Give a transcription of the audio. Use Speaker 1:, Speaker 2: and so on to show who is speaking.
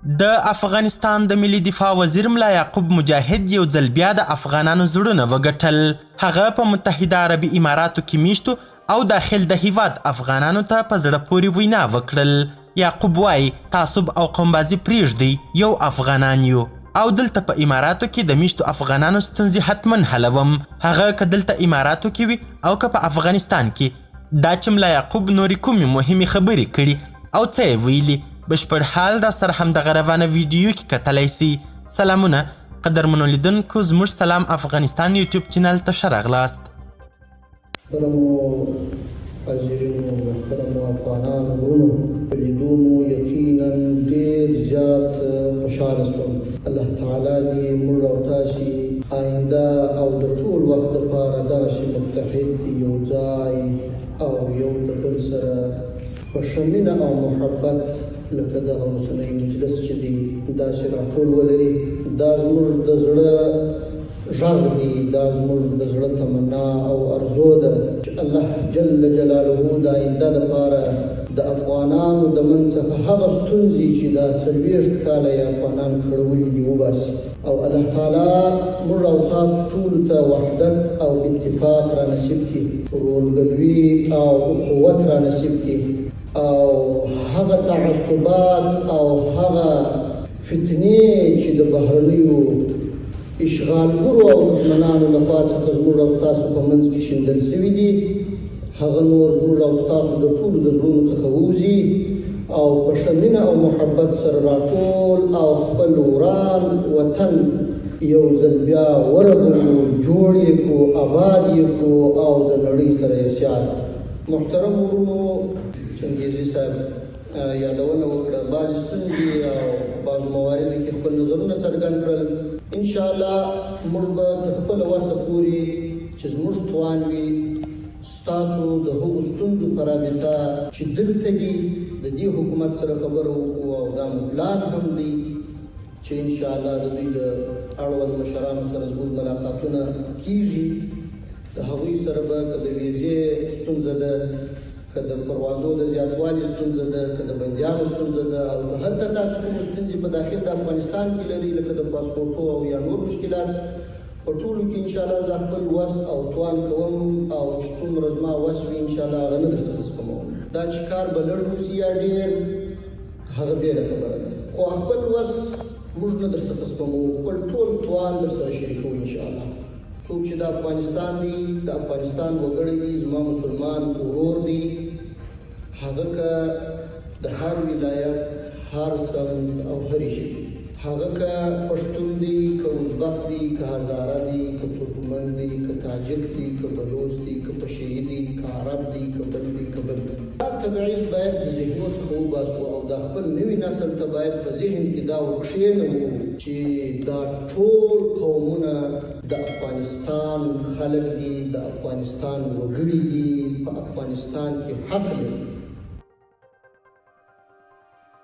Speaker 1: د افغانستان د ملي دفاع وزیر ملا یعقوب مجاهد یو ځل بیا د افغانانو زړونه وګټل. هغه په متحده عربي اماراتو کې میشتو او داخل د هیواد افغانانو ته په زړه پورې وینا وکړل. یعقوب وایي تعصب او قومبازي پرېږدئ، یو افغانان یو او دلته په اماراتو کې د میشتو افغانانو ستونزې حتما حلوم. هغه که دلته اماراتو کې وي او که په افغانستان کې. دا چې ملا یعقوب نورې کومې مهمې خبرې کړي او څه یې ویلي، بشپړ حال را سره همدغه روانه ویډیو کې کتلی سي. سلامونه قدرمنو لیدونکو، زموږ سلام افغانستان یوټیوب چینل ته ښه راغلاست.
Speaker 2: محترمو حاضرینو، محترمو افغانانو ورونو، په لیدو مو یقینا ډېر زیات خوشحاله شوم. الله تعالی دې موږ او تاسې آینده او د ټول وخت دپاره داسې متحد یو ځای او یو د بل سره په ښه مینه او محبت لکه دغه اوسنی مجلس چې دی داسې راټول ولري. دا زموږ د زړه غږ دی، دا زموږ د زړه تمنا او ارزو ده چې الله جل جلاله د آینده دپاره د افغانانو د منځ څخه هغه ستونزې چې دا 40 کاله یې افغانان کړولي دي وباسي، او الله تعالی موږ او تاسو ټولو ته وحدت او اتفاق را نصیب کړي، ورورګلوي او اخوت را نصیب کړي، او هغه تعصبات او هغه فتنې چې د بهرنیو اشغالګرو او دښمنانو لخوا څخه زموږ او ستاسو په منځ کې شیندل سوي دي، هغه نور زموږ او ستاسو د ټولو د زړونو څخه ووځي او په ښه مینه او محبت سره راټول او خپل وران وطن یو ځل بیا ورغوو، جوړ یې کړو، آباد یې کړو او د نړۍ سره یې سیال. محترم ورونو، چنګیزي صاحب یادونه وکړه، بعضې ستونزې او بعضو مواردو کې خپل نظرونه څرګند کړل. انشاءالله موږ به تر خپله وسه پورې چې زموږ توان وي ستاسو د هغو ستونزو په رابطه چې دلته دي د دې حکومت سره خبره وکړو، او دا مو پلان هم دی چې انشاءالله د دوی د اړوند مشرانو سره زموږ ملاقاتونه کیږي. د هغوی سره به که د ویزې ستونزه ده، که د پروازو د زیاتوالي ستونزه ده، که د بندیانو ستونزه ده، او که هلته تاسو کومې ستونزې په داخل د افغانستان کې لري لکه د پاسپورټو او یا نور مشکلات، په ټولو کې انشاءالله زه خپل وس او توان کوم، او چې څومره زما وس وي انشاءالله هغه نه درڅخه سپموم. دا چې کار به لږ وسي یا ډېر هغه بېله خبره ده، خو خپل وس موږ نه درڅخه سپموو، خپل ټول توان درسره شریکوو انشاءالله. څوک چې د افغانستان دی، د افغانستان وګړی دی، زما مسلمان ورور دی، هغه که د هر ولایت، هر سمت او هرې ژبې، هغه که پښتون دی، که ازبک دی، که هزاره دی، که ترکمن دی، که تاجک دی، که بلوچ دی، که پشهیي دی، که عرب دی، که بل دی، که بل دی. دا تبعیض باید د ذهنو څخه وباسو، او د خپل نوي نسل ته باید په ذهن کې دا ورکښېنوو چې دا ټول قومونه د افغانستان خلک دي، د افغانستان وګړي دي، په افغانستان کې حق لري.